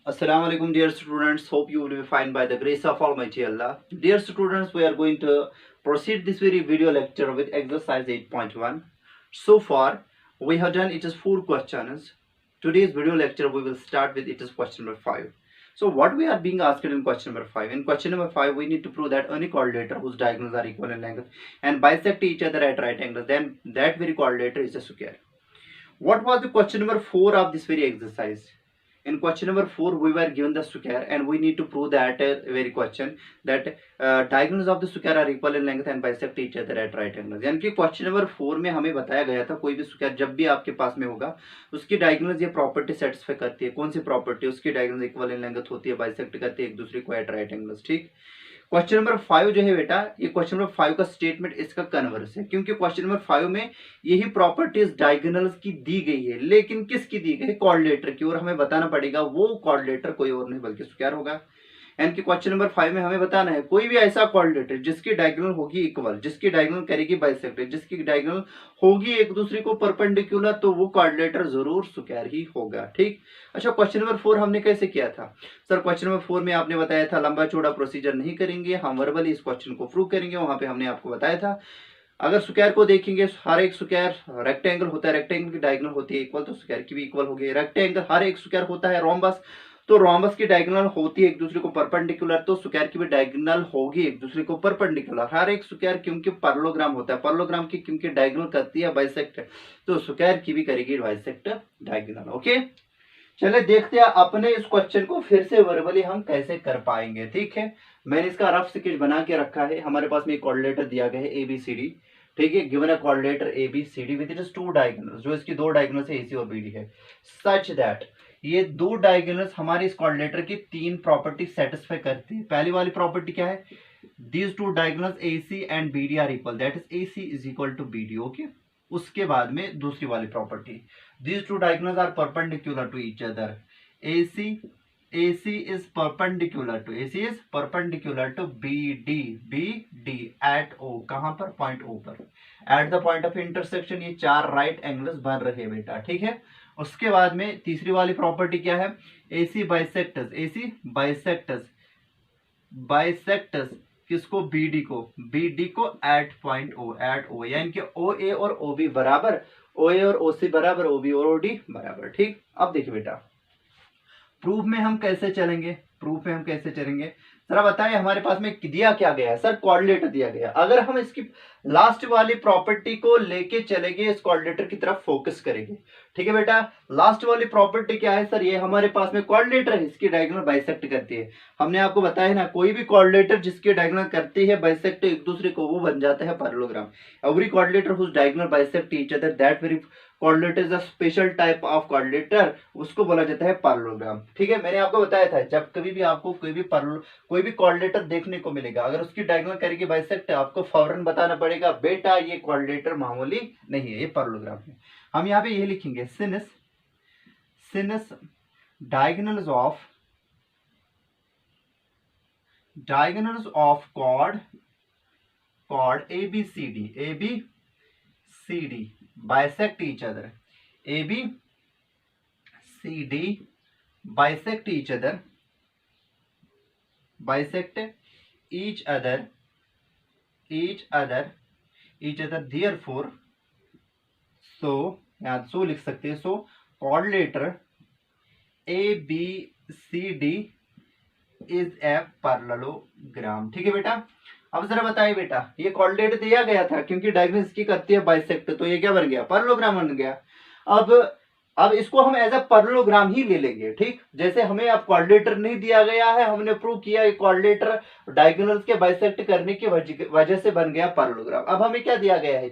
Assalamu alaikum, dear students. Hope you will be fine by the grace of Almighty Allah. Dear students, we are going to proceed this very video lecture with exercise 8.1. So far, we have done it is 4 questions. Today's video lecture we will start with it is question number 5. So what we are being asked in question number 5? In question number 5, we need to prove that any quadrilateral whose diagonals are equal in length and bisect each other at right angles, then that very quadrilateral is a square. What was the question number 4 of this very exercise? In question number 4 we were given the square and we need to prove that very question that diagonals of the square are equal in length and bisect each other at right angles. यानी कि question number 4 में हमें बताया गया था कोई भी square जब भी आपके पास में होगा उसकी डायगोनल्स ये प्रॉपर्टी सेटिस्फाई करती है। कौन सी प्रॉपर्टी? उसकी डायगोनल्स इक्वल इन लेंथ होती है, बाइसेक्ट करती है एक दूसरे को एट राइट एंगल्स। ठीक, क्वेश्चन नंबर 5 जो है बेटा, ये क्वेश्चन नंबर 5 का स्टेटमेंट इसका कन्वर्स है, क्योंकि क्वेश्चन नंबर 5 में यही प्रॉपर्टीज डायगोनल्स की दी गई है, लेकिन किसकी दी गई? कोऑर्डिनेटर की। और हमें बताना पड़ेगा वो कोऑर्डिनेटर कोई और नहीं बल्कि स्क्वायर होगा। यानी कि क्वेश्चन नंबर 5 में हमें बताना है कोई भी ऐसा कोऑर्डिनेटर जिसकी डायगोनल होगी इक्वल, जिसकी डायगोनल करेगी बाइसेक्ट, जिसकी डायगोनल होगी एक दूसरे को परपेंडिकुलर, तो वो कोऑर्डिनेटर जरूर स्क्वायर ही होगा। ठीक। अच्छा, क्वेश्चन नंबर 4 हमने कैसे किया था? सर क्वेश्चन नंबर 4 में आपने बताया था लंबा चौड़ा प्रोसीजर नहीं करेंगे, हम वर्बली इस क्वेश्चन को प्रूव करेंगे। वहां पे हमने आपको बताया था अगर स्क्वायर को देखेंगे, हर एक स्क्वायर रेक्टेंगल होता है, रेक्टेंगल की डायगोनल होती है इक्वल, तो स्क्वायर की भी इक्वल होगी। रेक्टेंगल हर एक स्क्वायर होता है रोम्बस, तो रोम्बस की डायगोनल होती है एक दूसरे को परपेंडिकुलर, तो स्क्वायर की भी डायगोनल होगी एक दूसरे को परपेंडिकुलर। हर एक स्क्वायर क्योंकि पैरेललोग्राम होता है, पैरेललोग्राम की क्योंकि डायगोनल करती है बाइसेक्ट, तो स्क्वायर की भी करेगी बाइसेक्ट डायगोनल। ओके, चले देखते हैं अपने इस क्वेश्चन को फिर से वर्बली हम कैसे कर पाएंगे। ठीक है, मैंने इसका रफ स्केच बना के रखा है। हमारे पास में एक कोऑर्डिनेटर दिया गया है ABCD। ठीक है, given a coordinator ABCD with it two diagonals, जो इसकी दो डायगोनल्स है AC और BD है, सच दैट ये दो डायगोनल्स हमारे इस कोऑर्डिनेटर की तीन प्रॉपर्टी सेटिस्फाई करती है। पहली वाली प्रॉपर्टी क्या है? These two diagonals AC and BD are equal, that is AC is equal to BD। Okay, उसके बाद में दूसरी वाली property, these two diagonals are perpendicular to each other. AC is perpendicular to BD at O, कहां पर? Point O पर, at the point of intersection ये चार राइट एंगल्स बन रहे हैं बेटा। ठीक है, उसके बाद में तीसरी वाली प्रॉपर्टी क्या है? AC बाइसेक्टस किसको? BD को एट पॉइंट O, यानी कि OA और OB बराबर, OA और OC बराबर, OB और OD बराबर। ठीक, अब देखिए बेटा प्रूफ में हम कैसे चलेंगे, जरा बताएं हमारे पास में दिया क्या गया है? सर कोऑर्डिनेटर दिया गया। अगर हम इसकी लास्ट वाली प्रॉपर्टी को लेके चलेंगे, इस कोऑर्डिनेटर की तरफ फोकस करेंगे। ठीक है बेटा, लास्ट वाली प्रॉपर्टी क्या है? सर ये हमारे पास में कोऑर्डिनेटर है, इसकी डायगोनल बाइसेक्ट करती है। हमने आपको बताया ना कोई भी कोऑर्डिनेटर जिसकी डायगोनल करती है बाइसेक्ट एक दूसरे को, वो बन जाता है parallelogram. Every coordinator whose diagonal bisect each other, that very coordinator is a special type of coordinator, उसको बोला जाता है पैरेललोग्राम। ठीक है, मैंने आपको बताया था जब कभी भी आपको कोई भी कोऑर्डिनेटर देखने को मिलेगा, अगर उसकी डायगोनल करेगी बाइसेक्ट, आपको फौरन बताना पड़ेगा बेटा ये कोऑर्डिनेटर मामूली नहीं है, ये पैरेललोग्राम है। हम यहाँ पे ये लिखेंगे since diagonals of chord ABCD bisect each other, ABCD bisect each other, therefore so यहाँ सो लिख सकते हैं, so coordinator ABCD is a parallelogram. ठीक है बेटा, अब जरा बताइए बेटा ये कोऑर्डिनेट दिया गया था क्योंकि डायगोनल इसकी करती है बाइसेक्ट, तो ये क्या बन गया? पैरेललोग्राम बन गया। अब इसको हम एज अ पैरेललोग्राम ही ले लेंगे। ठीक, जैसे हमें अब कोऑर्डिनेटर नहीं दिया गया है, हमने प्रूव किया ये कोऑर्डिनेटर डायगोनल्स के बाइसेक्ट करने की वजह से बन गया पैरेललोग्राम। अब हमें क्या दिया गया है?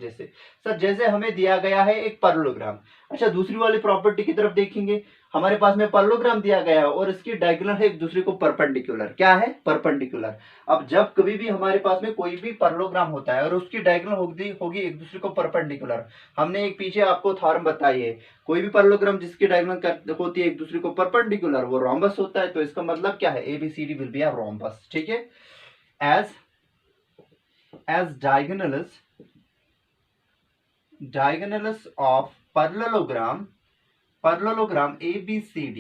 जैसे हमें दिया गया है एक पैरेललोग्राम। अच्छा, दूसरी वाली प्रॉपर्टी की तरफ देखेंगे, हमारे पास में पैरेललोग्राम दिया गया है और इसकी डायगोनल है एक दूसरे को परपेंडिकुलर। क्या है? परपेंडिकुलर। अब जब कभी भी हमारे पास में कोई भी पैरेललोग्राम होता है और उसकी डायगोनल होगी एक दूसरे को परपेंडिकुलर, हमने एक पीछे आपको थ्योरम बताई है, कोई भी पैरेललोग्राम जिसकी डायगोनल होती है एक दूसरे को परपेंडिकुलर वो रोम्बस होता है। तो इसका मतलब क्या है? ABCD will be a rhombus. ठीक है, as diagonals of parallelogram ABCD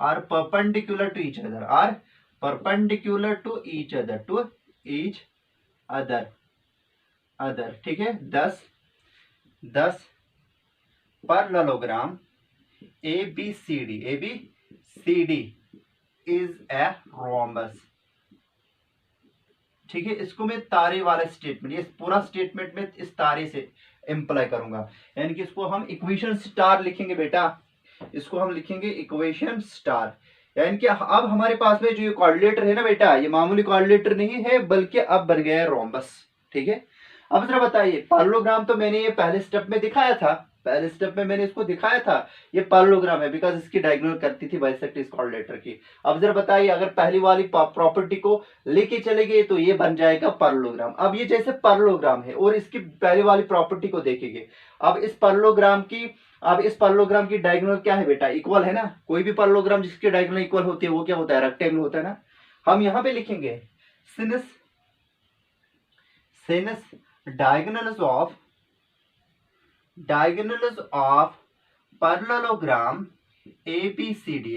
are perpendicular to each other, are perpendicular to each other, to each other, ठीक है। 10 parallelogram ABCD is a rhombus, ठीक है। इसको मैं तारे वाला स्टेटमेंट, ये पूरा स्टेटमेंट में इस तारे से इंप्लाई करूंगा, यानी कि इसको हम इक्वेशन स्टार लिखेंगे बेटा, इसको हम लिखेंगे इक्वेशन स्टार। यानी कि अब हमारे पास में जो ये कोऑर्डिनेटर है ना बेटा, ये मामूली कोऑर्डिनेटर नहीं है बल्कि अब बन गया है रोम्बस, ठीक है। अब जरा बताइए, पैरेललोग्राम तो मैंने ये पहले स्टेप में दिखाया था, पहले स्टेप में मैंने इसको दिखाया था, ये पैरेललोग्राम है बिकॉज इसकी डायगोनल करती थी बाइसेक्ट इस कोऑर्डिनेटर की। अब जरा बताइए, अगर पहली वाली प्रॉपर्टी को लेके चले गए तो ये बन जाएगा पैरेललोग्राम। अब ये जैसे पैरेललोग्राम है और इसकी पहली वाली प्रॉपर्टी को देखेंगे, अब इस पैरेललोग्राम की डायगोनल क्या है बेटा, इक्वल है ना। कोई भी पैरेललोग्राम जिसकी डायगोनल इक्वल होती है वो क्या होता है, रेक्टेंगल होता है ना। हम यहाँ पे लिखेंगे सिनस diagonals of parallelogram ABCD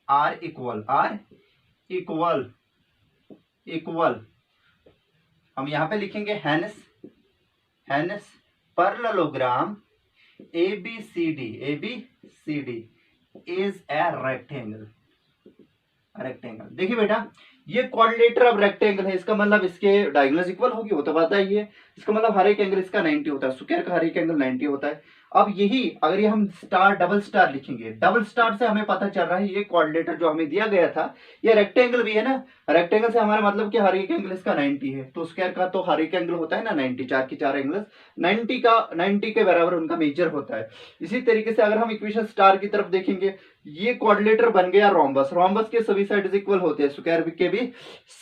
are equal, हम यहाँ पे लिखेंगे hence parallelogram ABCD is a rectangle। देखिए बेटा, ये कोऑर्डिनेटर अब रेक्टेंगल है, इसका मतलब इसके डायगोनल्स इक्वल होगी, वो तो पता ही है। इसका मतलब हर एक एंगल इसका 90 होता है, स्क्वायर का हर एक एंगल 90 होता है। अब यही अगर ये हम डबल स्टार लिखेंगे, डबल स्टार से हमें पता चल रहा है ये कोऑर्डिनेटर जो हमें दिया गया था ये रेक्टेंगल भी है ना। रेक्टेंगल से हमारा मतलब कि हर एक एंगल इसका 90 है, तो स्क्वायर का तो हर एक एंगल होता है ना 90, चार के चार एंगल्स 90 के बराबर उनका मेजर होता है। इसी तरीके से अगर हम इक्वेशन स्टार की तरफ देखेंगे, ये कोऑर्डिनेटर बन गया रोम्बस। रोम्बस के सभी साइड्स इक्वल होते हैं, स्क्वायर के भी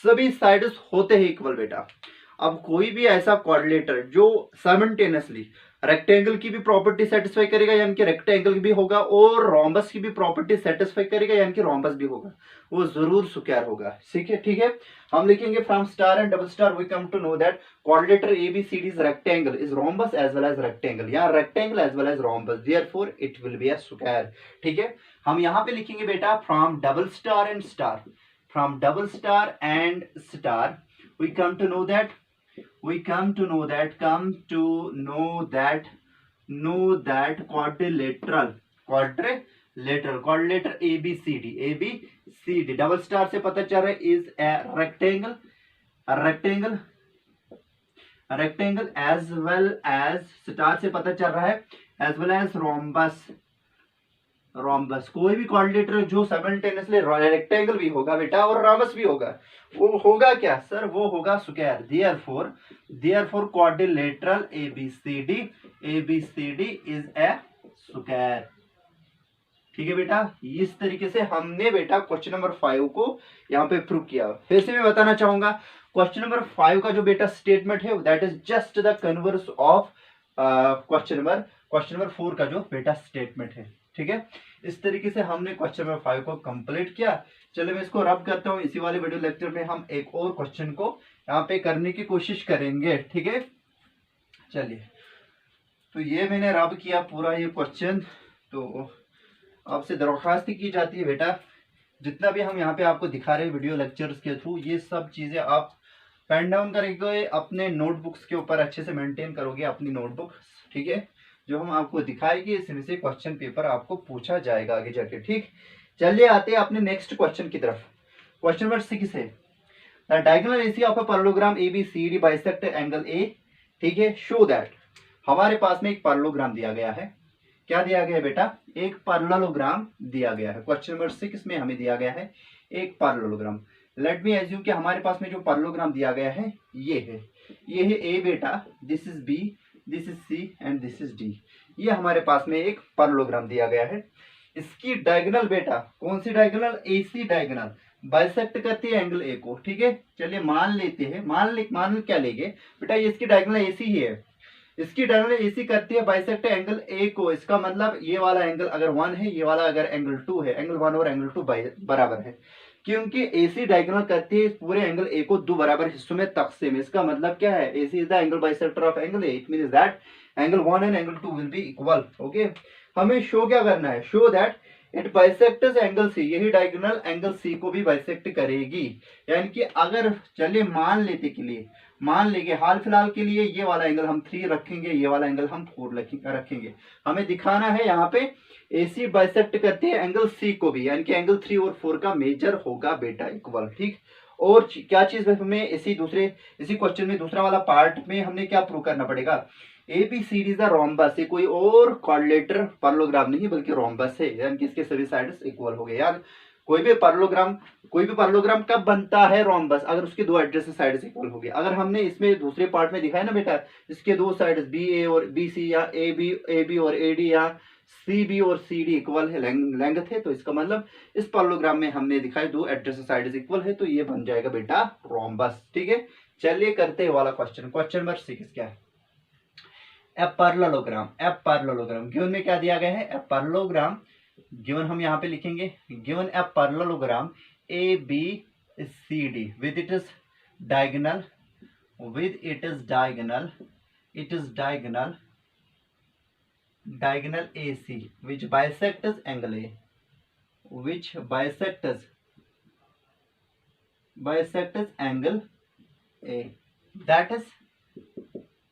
सभी साइड्स होते हैं इक्वल बेटा। अब कोई भी ऐसा कोऑर्डिनेटर जो साइमल्टेनियसली रेक्टेंगल की भी प्रॉपर्टी सेटिस्फाई करेगा यानी कि रेक्टेंगल भी होगा, और रोम्बस की भी प्रॉपर्टी सेटिस्फाई करेगा यानी कि रोम्बस भी होगा, वो जरूर स्क्वायर होगा, ठीक है। हम लिखेंगे from star and double star we come to know that coordinator ABCD is rectangle, is rhombus as well as rectangle, या rectangle as well as rhombus, therefore it will be a square, ठीक है। हम यहाँ पे लिखेंगे बेटा from double star and star, from double star and star we come to know that quadrilateral ABCD double star से पता चल रहा है is a rectangle as well as, star से पता चल रहा है एज वेल एज रोम्बस। कोई भी कोऑर्डिनेटर जो साइमल्टेनियसली रेक्टेंगल भी होगा बेटा और रोम्बस भी होगा, वो होगा क्या सर, वो होगा square. Therefore quadrilateral ABCD is A square, ठीक है बेटा। इस तरीके से हमने बेटा क्वेश्चन नंबर 5 को यहाँ पे प्रूव किया। फिर से मैं बताना चाहूंगा, क्वेश्चन नंबर 5 का जो बेटा स्टेटमेंट है that is just the converse of question number 4 का जो बेटा स्टेटमेंट है, ठीक है। इस तरीके से हमने क्वेश्चन नंबर 5 को कंप्लीट किया। चलिए मैं इसको रब करता हूँ। इसी वाले वीडियो लेक्चर में हम एक और क्वेश्चन को यहाँ पे करने की कोशिश करेंगे, ठीक है। चलिए, तो ये मैंने रब किया पूरा ये क्वेश्चन। तो आपसे दरख्वास्त की जाती है बेटा, जितना भी हम यहाँ पे आपको दिखा रहे हैं वीडियो लेक्चर्स के थ्रू, ये सब चीज़ें आप पेन डाउन करेंगे, अपने नोटबुक्स के ऊपर अच्छे से मेंटेन करोगे अपनी नोटबुक, ठीक है। जो हम आपको दिखाएंगे इसमें से क्वेश्चन पेपर आपको पूछा जाएगा आगे जाके, ठीक। चलिए आते हैं अपने नेक्स्ट क्वेश्चन की तरफ। क्वेश्चन नंबर 6 है the diagonal AC of a parallelogram ABCD bisect angle A, ठीक है। शो दैट, हमारे पास में एक पैरेललोग्राम दिया गया है। क्या दिया गया है बेटा, एक पैरेललोग्राम दिया गया है। क्वेश्चन नंबर 6 में हमें दिया गया है एक पैरेललोग्राम। लेट मी एज्यूम कि हमारे पास में जो पैरेललोग्राम दिया गया है ये है A बेटा, this is B, this is C and this is D। ये हमारे पास में एक पैरेललोग्राम दिया गया है। इसकी डायगोनल बेटा कौन सी डायगोनल, AC डायगोनल बाइसेक्ट करती है एंगल A को, ठीक है। चलिए मान लेते हैं, मान क्या लेंगे बेटा, ये इसकी डायगोनल AC ही है। इसकी डायगोनल AC करती है बाइसेक्ट एंगल A को। इसका मतलब ये वाला एंगल अगर 1 है, ये वाला अगर एंगल 2 है, एंगल 1 और एंगल 2 बराबर है, क्योंकि AC डायगोनल करती है पूरे एंगल A को 2 बराबर हिस्सों में तकसीम। इसका मतलब क्या है, AC is the angle bisector of angle A, it means that angle 1 and angle 2 will be equal, okay. हमें शो क्या करना है, show that it bisects angle C, यही डायगोनल एंगल सी को भी बाइसेक्ट करेगी। यानी कि अगर चलिए मान लेते के लिए, मान लेंगे हाल फिलहाल के लिए ये वाला एंगल हम 3 रखेंगे, ये वाला एंगल हम 4 रखेंगे। हमें दिखाना है यहाँ पे AC बाइसेक्ट करते हैं एंगल C को भी, यानी कि एंगल 3 और 4 का मेजर होगा बेटा इक्वल। ठीक, और क्या चीज हमें इसी क्वेश्चन में दूसरा वाला पार्ट में हमने क्या प्रूव करना पड़ेगा, ABCD इज द रोम्बस, ये कोई और क्वाड्रिलेटरल पैरेललोग्राम नहीं बल्कि रोम्बस है, यानी कि इसके सभी साइड्स इक्वल हो गए। यार कोई भी पैरेललोग्राम कब बनता है, रोम्बस, अगर उसके दो एडजेसेंट साइड्स इक्वल हो गए। अगर हमने इसमें दूसरे पार्ट में दिखाया ना बेटा, इसके दो साइड्स BA और BC या AB और AD या CB और CD इक्वल है, लेंथ है, तो इसका मतलब इस पैरेललोग्राम में हमने दिखाया दो एडजेसेंट साइड्स इक्वल है, तो ये बन जाएगा बेटा रोम्बस। ठीक है, चलिए करते हैं वाला क्वेश्चन नंबर 6 क्या है, ए पैरेललोग्राम गिवन में क्या दिया गया है, ए पैरेललोग्राम गिवन हम यहाँ पे लिखेंगे, given a parallelogram ABCD with it is diagonal AC which bisects angle A, that is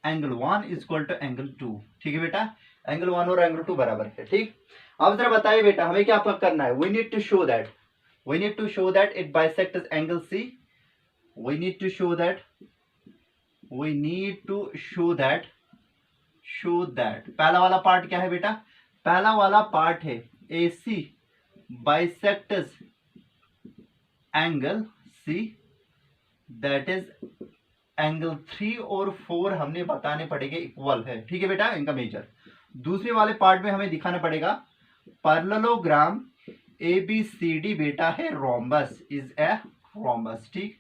angle 1 is equal to angle 2। ठीक है बेटा, एंगल 1 और एंगल 2 बराबर है। ठीक, अब जरा बताइए बेटा हमें क्या करना है, we need to show that it bisects angle C, we need to show that पहला वाला पार्ट क्या है बेटा, पहला वाला पार्ट है AC bisects angle C, that is angle 3 और 4 हमने बताने पड़ेंगे इक्वल है। ठीक है बेटा, इनका मेजर। दूसरे वाले पार्ट में हमें दिखाना पड़ेगा पैरेललोग्राम ABCD बेटा है रोम्बस, इज ए रोम्बस। ठीक,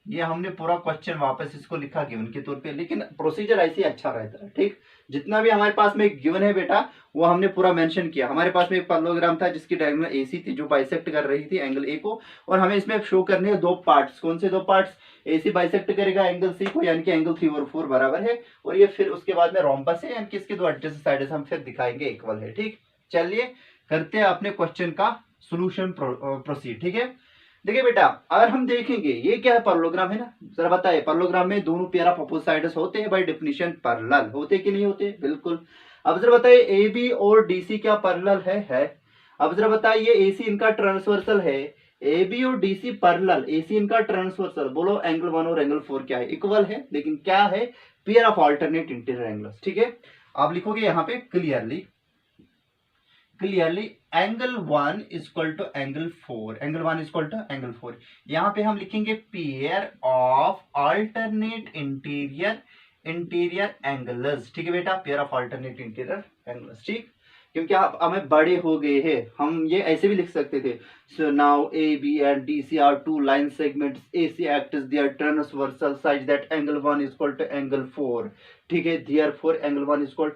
ये हमने पूरा क्वेश्चन वापस इसको लिखा गिवन के तौर पे, लेकिन प्रोसीजर ऐसे अच्छा रहता है। ठीक, जितना भी हमारे पास में गिवन है बेटा वो हमने पूरा मेंशन किया। हमारे पास में एक पैरेललोग्राम था जिसकी डायगोनल AC थी जो बाइसेक्ट कर रही थी एंगल A को, और हमें इसमें शो करने हैं दो पार्ट्स। कौन से दो पार्ट्स, AC बाइसेक्ट करेगा एंगल C को, यानी कि एंगल 3 और 4 बराबर है, और ये फिर उसके बाद में रोम्बस है, यानी कि इसके दो एडजेसेंट साइड्स हम फिर दिखाएंगे इक्वल है। ठीक, चलिए करते हैं अपने क्वेश्चन का सोल्यूशन प्रोसीड। ठीक है, देखिए बेटा अगर हम देखेंगे ये क्या है, पैरेललोग्राम है ना, जरा बताइए पैरेललोग्राम में दोनों पेयर ऑफ अपोजिट साइड्स होते हैं बाय डेफिनेशन पैरेलल, होते कि नहीं होते, बिल्कुल। अब जरा बताइए AB और DC क्या पैरेलल है। अब जरा बताइए AC इनका ट्रांसवर्सल है, AB और DC पैरेलल, AC इनका ट्रांसवर्सल, बोलो एंगल 1 और एंगल 4 क्या है, इक्वल है, लेकिन क्या है, pair of alternate interior angles. ठीक है, आप लिखोगे यहाँ पे clearly angle 1 is equal to angle 4, angle 1 is equal to angle 4। यहाँ पे हम लिखेंगे pair of alternate interior angles. ठीक है बेटा, pair of alternate interior angles. ठीक, क्योंकि आप हमें बड़े हो गए हैं, हम ये ऐसे भी लिख सकते थे, so now AB and DC are two line segments, AC acts as their transversal such that angle 1 is equal to angle 4। ठीक है, therefore angle 1 is equal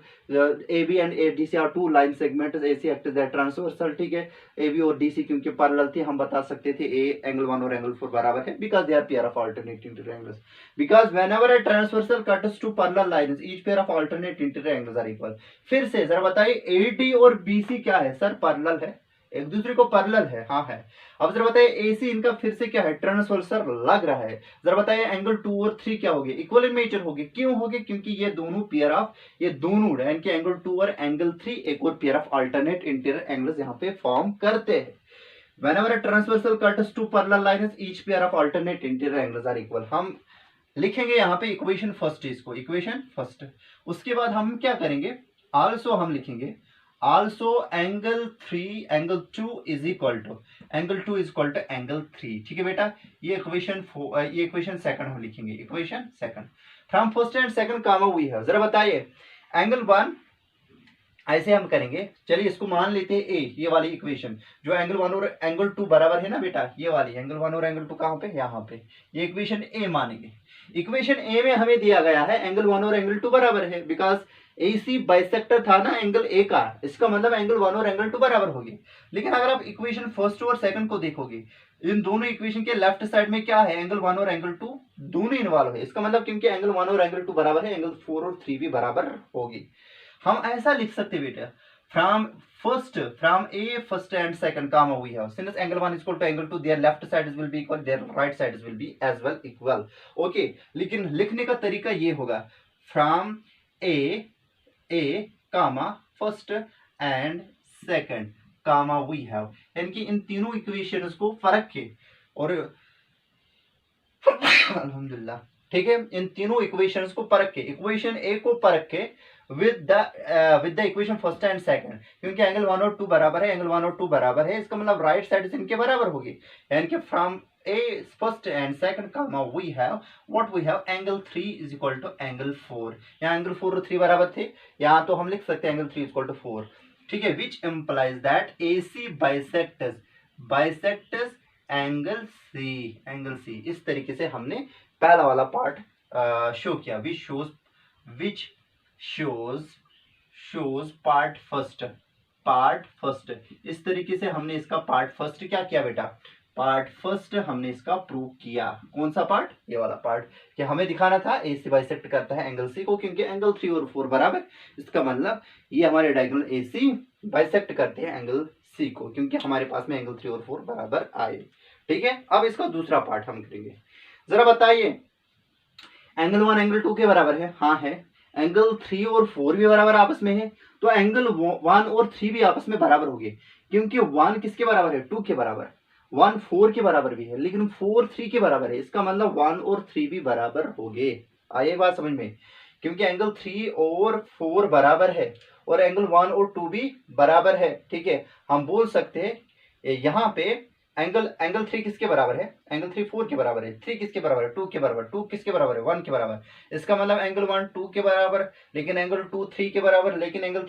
AB and DC are two line segments, AC acts as their transversal। ठीक है, AB और DC क्योंकि parallel थे, हम बता सकते थे A एंगल 1 और एंगल 4 बराबर है, because they are pair of alternate interior angles, because whenever a transversal cuts two parallel lines each pair of alternate interior angles are equal। फिर से जरा बताइए AD और BC क्या है, सर पैरेलल है, एक दूसरे को पैरेलल है, हाँ है। अब जरा बताइए AC इनका फिर से क्या है, ट्रांसवर्सल लग रहा है। जरा बताइए एंगल 2 और 3 क्या होगी, इक्वल इन मेजर होगी, क्यों होगी, क्योंकि ये दोनों पेयर ऑफ, ये दोनों यानी कि एंगल 2 और एंगल 3 एक और pair of alternate interior angles यहाँ पे फॉर्म करते हैं। Whenever a transversal cuts two parallel lines, each pair of alternate interior angles are equal। हम लिखेंगे यहाँ पे इक्वेशन फर्स्ट, इसको इक्वेशन फर्स्ट। उसके बाद हम क्या करेंगे, आल्सो हम लिखेंगे also angle 2 is equal to angle 3। ठीक है बेटा, ये इक्वेशन सेकंड हम लिखेंगे, equation second from first and second comma we है। जरा बताइए एंगल 1 ऐसे हम करेंगे, चलिए इसको मान लेते हैं ए, ये वाली इक्वेशन जो एंगल 1 और एंगल 2 बराबर है ना बेटा, ये वाली एंगल 1 और एंगल 2 कहाँ पे, यहाँ पे, ये इक्वेशन ए मानेंगे। इक्वेशन ए में हमें दिया गया है एंगल 1 और एंगल 2 बराबर है, बिकॉज AC बाइसेक्टर था ना एंगल ए का, इसका मतलब एंगल 1 और एंगल 2 बराबर होगी। लेकिन अगर आप इक्वेशन फर्स्ट और सेकंड को देखोगे, इन दोनों इक्वेशन के लेफ्ट साइड में क्या है, एंगल 1 और एंगल 2 दोनों इन्वॉल्व है। इसका मतलब क्योंकि एंगल 1 और एंगल 2 बराबर है, एंगल 4 और 3 भी बराबर होगी। हम ऐसा लिख सकते बेटा, from first from A first and second comma we have since angle 1 is equal to angle 2 their left side will be equal their right side will be as well equal. Okay, लेकिन लिखने का तरीका ये होगा from A comma first and second comma we have, यानी कि इन तीनों equations को फर्क के और अल्हम्दुलिल्लाह ठीक है, इन तीनों इक्वेशंस को परख के इक्वेशन ए को परख के with the equation first and second, क्योंकि एंगल 1 और 2 बराबर है, एंगल 1 और 2 बराबर है, इसका मतलब राइट साइड इनके बराबर होगी, यानी कि from a first and second comma we have what we have angle 3 is equal to angle 4। यहाँ एंगल 4 और 3 बराबर थे, यहाँ तो हम लिख सकते हैं एंगल 3 इज इक्वल टू 4, ठीक है, which implies that AC bisects angle C. इस तरीके से हमने पहला वाला पार्ट शो किया, विच शोज पार्ट फर्स्ट। इस तरीके से हमने इसका पार्ट फर्स्ट क्या किया बेटा, पार्ट फर्स्ट हमने इसका प्रूव किया। कौन सा पार्ट, ये वाला पार्ट, कि हमें दिखाना था AC बाइसेक्ट करता है एंगल C को, क्योंकि एंगल 3 और 4 बराबर, इसका मतलब ये हमारे डायगोनल AC बाइसेक्ट करते हैं एंगल C को, क्योंकि हमारे पास में एंगल 3 और 4 बराबर आए। ठीक है, अब इसका दूसरा पार्ट हम करेंगे। जरा बताइए, एंगल 1 एंगल 2 के बराबर है, हाँ है, एंगल 3 और 4 भी बराबर आपस में है, तो एंगल 1 और 3 भी आपस में बराबर होंगे, क्योंकि 1 किसके बराबर है, 2 के बराबर, 1 4 के बराबर भी है, लेकिन 4 3 के बराबर है, इसका मतलब 1 और 3 भी बराबर होंगे। आइए बात समझ में, क्योंकि एंगल 3 और 4 बराबर है और एंगल 1 और 2 भी बराबर है। ठीक है, हम बोल सकते हैं यहाँ पे एंगल 3 किसके बराबर है, एंगल 3 4 के बराबर है, 3 किसके बराबर है, 2 के बराबर, 2 किसके बराबर है, 1 के बराबर, इसका मतलब एंगल 1 2 के बराबर, लेकिन एंगल 2 3 के बराबर, लेकिन एंगल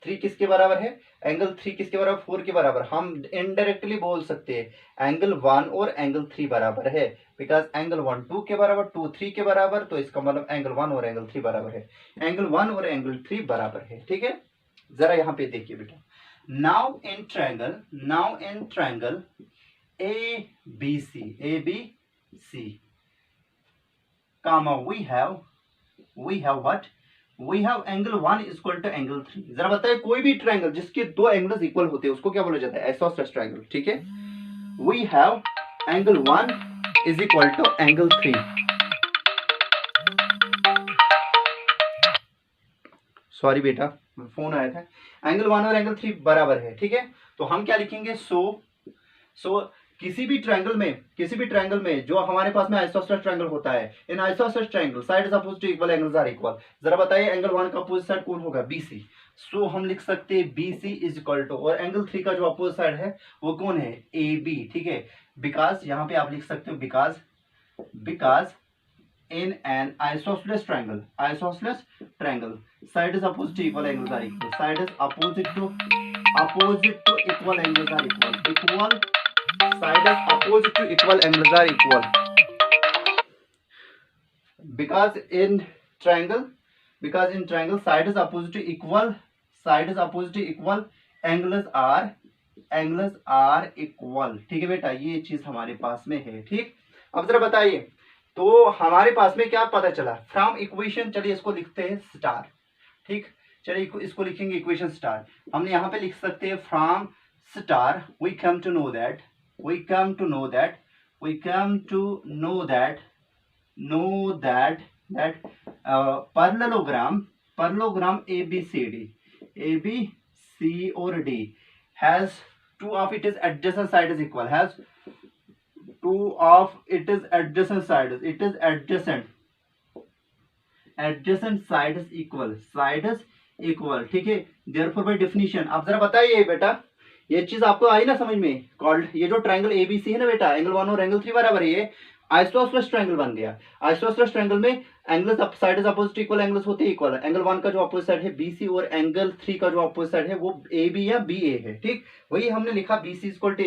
3 किसके बराबर है, एंगल 3 किसके बराबर, 4 के बराबर। हम इनडायरेक्टली बोल सकते हैं एंगल 1 और एंगल 3 बराबर है, बिकॉज एंगल 1 2 के बराबर, 2 3 के बराबर, तो इसका मतलब एंगल 1 और एंगल 3 बराबर है, एंगल 1 और एंगल 3 बराबर है। ठीक है, जरा यहाँ पे देखिए बेटा, now in triangle ABC comma we have what, we have angle 1 is equal to angle 3। जरा बताइए, कोई भी ट्रायंगल जिसके दो एंगल्स इक्वल होते हैं उसको क्या बोला जाता है, आइसोसेलेस ट्रायंगल। ठीक है, we have angle 1 is equal to angle 3। Sorry बेटा, फोन आया था। एंगल 1 और एंगल 3 बराबर है। ठीक है, तो हम क्या लिखेंगे, सो किसी भी ट्रायंगल में जो हमारे पास में आइसोसेलेस ट्रायंगल होता है, in isosceles triangle sides opposite to equal angles are equal. जरा बताइए, एंगल 1 का अपोजिट साइड कौन होगा, BC। सो हम लिख सकते हैं BC इज इक्वल टू, और एंगल 3 का जो अपोजिट साइड है वो कौन है, AB। ठीक है, बिकॉज यहाँ पे आप लिख सकते हो because in an isosceles triangle side is opposite to equal angles are equal, side is opposite to equal angles are equal, side is opposite to equal angles are equal, because in triangle side is opposite to equal angles are equal। ठीक है बेटा, ये चीज हमारे पास में है। ठीक, अब जरा बताइए, तो हमारे पास में क्या पता चला फ्रॉम इक्वेशन, चलिए इसको लिखते हैं स्टार। ठीक, चलिए इसको लिखेंगे इक्वेशन स्टार। हमने यहाँ पे लिख सकते हैं from star we come to know that parallelogram ABC or D has two of its adjacent sides equal, has two of its adjacent sides, it is adjacent sides equal। ठीक है, therefore by definition, अब जरा बताइए बेटा, ये चीज आपको आई ना समझ में, कॉल्ड ये जो ट्रायंगल ABC है ना बेटा, एंगल 1 और एंगल 3 बराबर है, ये आइसोसेलेस ट्रायंगल बन गया। आइसोसेलेस ट्रायंगल में angles sides opposite equal, angles होते हैं इक्वल। एंगल 1 का जो अपोजिट साइड है BC और एंगल 3 का जो अपोजिट साइड है वो AB या BA है। ठीक, वही हमने लिखा BC इक्वल टू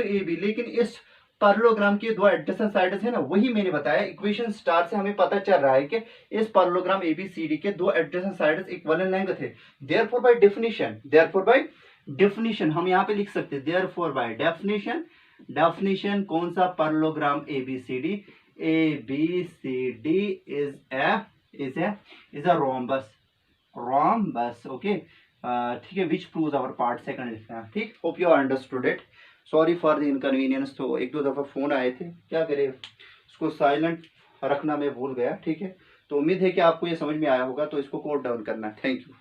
AB, लेकिन इस पैरेललोग्राम के दो एडजेसेंट साइड्स है ना, वही मैंने बताया इक्वेशन स्टार से हमें पता चल रहा है कि इस पैरेललोग्राम ABCD के दो adjacent sides equal in length है। देयरफॉर बाय डेफिनेशन हम यहाँ पे लिख सकते हैं, देयरफॉर बाय डेफिनेशन कौन सा parallelogram ABCD is a rhombus। Okay, ठीक है, विच प्रूव्स आवर पार्ट सेकंड लिखना है। ठीक, hope you understood it. Sorry for the inconvenience. तो एक दो दफ़ा फ़ोन आए थे, क्या करें, इसको साइलेंट रखना मैं भूल गया। ठीक है, तो उम्मीद है कि आपको ये समझ में आया होगा। तो इसको कोड डाउन करना है। Thank you.